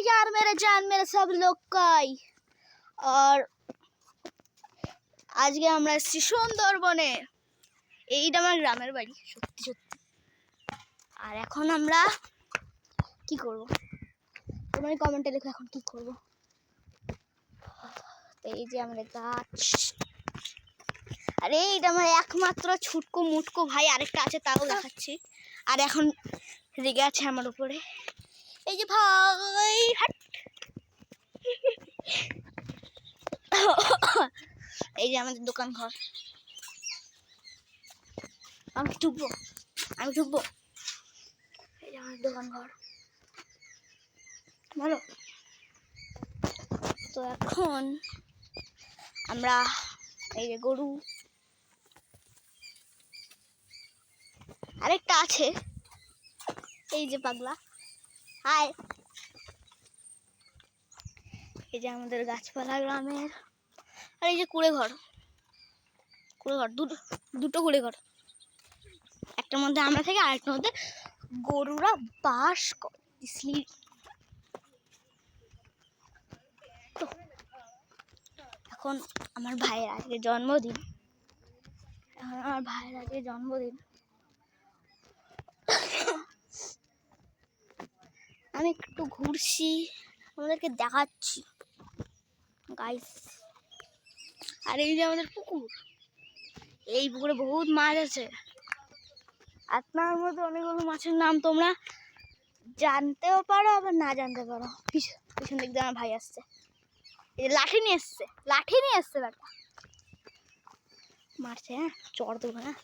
यार मेरे जान मेरे सब लोग কাই আর আজকে আমরা এসেছি সুন্দরবনে। এইটা আমার গ্রামের বাড়ি সত্যি সত্যি। আর এখন আমরা কি করব তোমরা কমেন্টে লেখো এখন কি করব। এই যে আমাদের গাছ, আরে এইটা আমার একমাত্র ছুটকো মুটকো ভাই, আরেকটা আছে তাও দেখাচ্ছি। আর এখন রেগে আছে আমার উপরে। এই যে ভাই হাট, এই যে আমাদের দোকান ঘর। আমি ঢুকবো এই যে আমাদের দোকান ঘর বলো। তো এখন আমরা এই যে গরু, আরেকটা আছে এই যে পাগলা, হাই। এই যে আমাদের গাছপালা গ্রামের। আর এই যে কুড়ে ঘর দুটো কুড়ে ঘর, একটার মধ্যে আমরা থাকি আর একটার মধ্যে গরুরা বাস করে। তো এখন আমার ভাইয়ের আজকে জন্মদিন, আমি একটু ঘুরছি, আমাদেরকে দেখাচ্ছি গাইস। আর এই যে আমাদের পুকুর, এই পুকুরে বহুত মাছ আছে। আপনার মধ্যে অনেকগুলো মাছের নাম তোমরা জানতেও পারো আবার না জানতে পারো। পিছন দিক দিয়ে আমার ভাই আসছে, এই যে লাঠি নিয়ে এসছে ব্যাটা মারছে। হ্যাঁ চড় দেবো। হ্যাঁ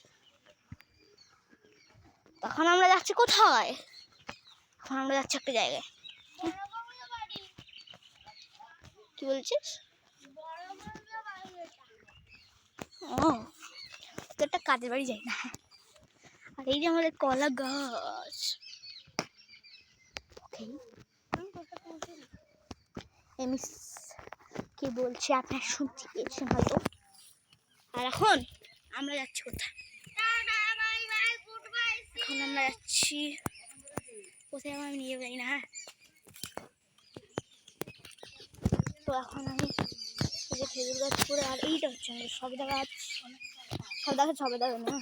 তখন আমরা যাচ্ছি কোথায়? এখন আমরা যাচ্ছি একটা জায়গায়। কি বলছিস? ও তো একটা কাজের বাড়ি যাই না। আর এই যে আমাদের কলা গাছ, আমি কি বলছি আপনার শুনতে পেয়েছেন হয়তো। আর এখন আমরা যাচ্ছি কোথায়? এখন আমরা যাচ্ছি কোথায় আমার নিয়ে যাই না। তো এখন আমি এই যে খেজুর গাছ করে, আর এইটা হচ্ছে আমাদের সবেদা গাছ। সবেদা না,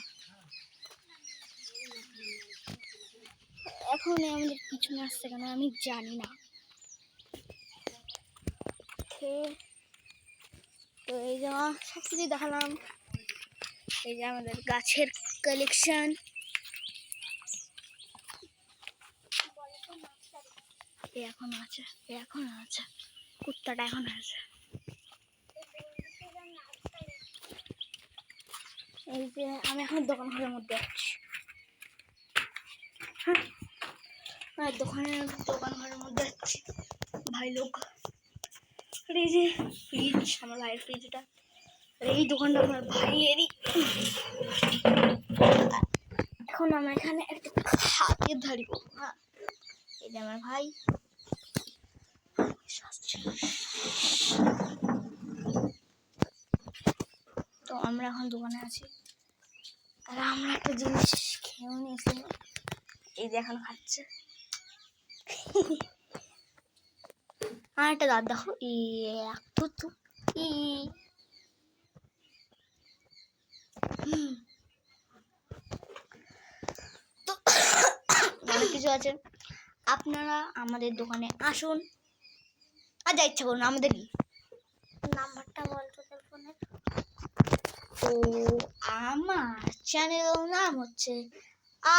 এখন আমাদের পিছনে আসছে কেন আমি জানি না। তো এই যে সব কিছু দেখালাম। এই যে আমাদের গাছের কালেকশন। এখনো আছে কুত্তাটা এখন আছে। এই যে আমি এখন দোকান ঘরের মধ্যে আছি। হ্যাঁ দোকান ঘরের মধ্যে আছি ভাই লোক। আর এই যে ফ্রিজ, আমার ভাইয়ের ফ্রিজটা। আর এই দোকানটা আমার ভাইয়েরই। এখন আমরা এখানে একটা হাতের ধারি করবো। হ্যাঁ এই যে আমার ভাই। তো আমরা এখন দোকানে আছি, আর আমরা একটা জিনিস খেয়েও নিয়েছি। এই যে এখন খাচ্ছে। আর একটা দাঁত দেখো, তো অনেক কিছু আছে। আপনারা আমাদের দোকানে আসুন আর যা ইচ্ছা করুন। আমাদের নাম্বারটা বলতো ফোনের। তো আমার চ্যানেলের নাম হচ্ছে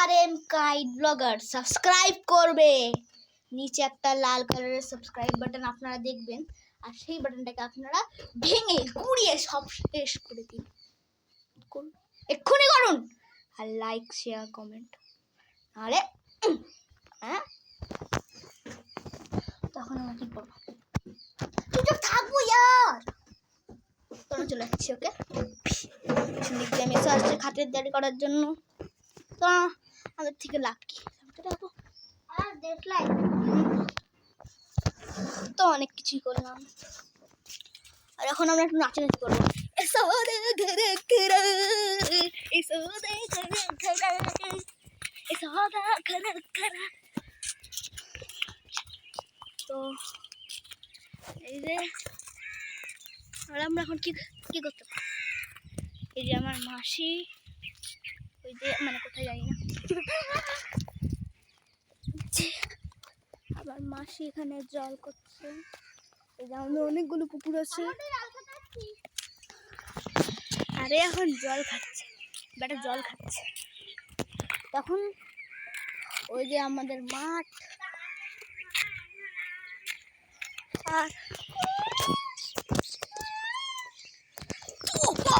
RM কাইট ব্লগার। সাবস্ক্রাইব করবে, নিচে একটা লাল কালারের সাবস্ক্রাইব বাটন আপনারা দেখবেন, আর সেই বাটনটাকে আপনারা ভেঙে গুঁড়িয়ে সব শেষ করে দিন। এক্ষুনি করুন। আর লাইক শেয়ার কমেন্ট, নাহলে হ্যাঁ তখন আমরা কি করবো? চুপচাপ থাকবো ইয়ার। তোরা চলে যাচ্ছি। ওকে আমি এসে আসছি খাতের দাঁড়ি করার জন্য। তো আমাদের থেকে লাভ কি? তো অনেক কিছুই করলাম, আর এখন আমরা একটু নাচানাচি করবো। তো তো এই যে আর আমরা এখন কি কি করতে পারি, এই যে আমার মাসি, ওই যে মানে কোথায় যাই না, আবার মাসি এখানে জল করছে। এই যে আমাদের অনেকগুলো পুকুর আছে, আরে এখন জল খাচ্ছে, বেটা জল খাচ্ছে। তখন ওই যে আমাদের মাঠ, আর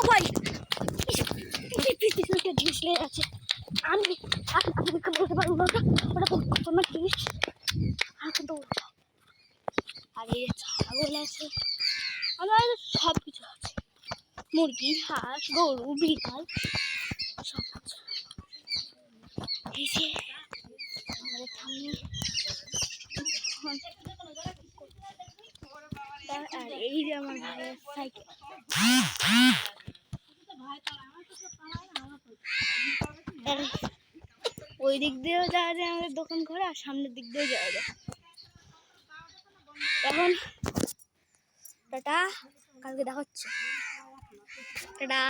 ভাই জিনিস লেগে আছে, আমি আপনাকে বলতে পারবো না ওটা খতরনাক জিনিস। আর এই ছাগল আছে, আমার সব কিছু আছে, মুরগি, হাঁস, গরু, বিড়াল সব আছে। এই যে আমাদের সামনে, আর এই যে আমার ভাইয়ের সাইকেল। ওই দিক দিয়েও যাওয়া যায় আমাদের দোকান ঘরে, আর সামনের দিক দিয়েও যাওয়া যায়। এখন টাটা, কালকে দেখা হচ্ছে, টাটা।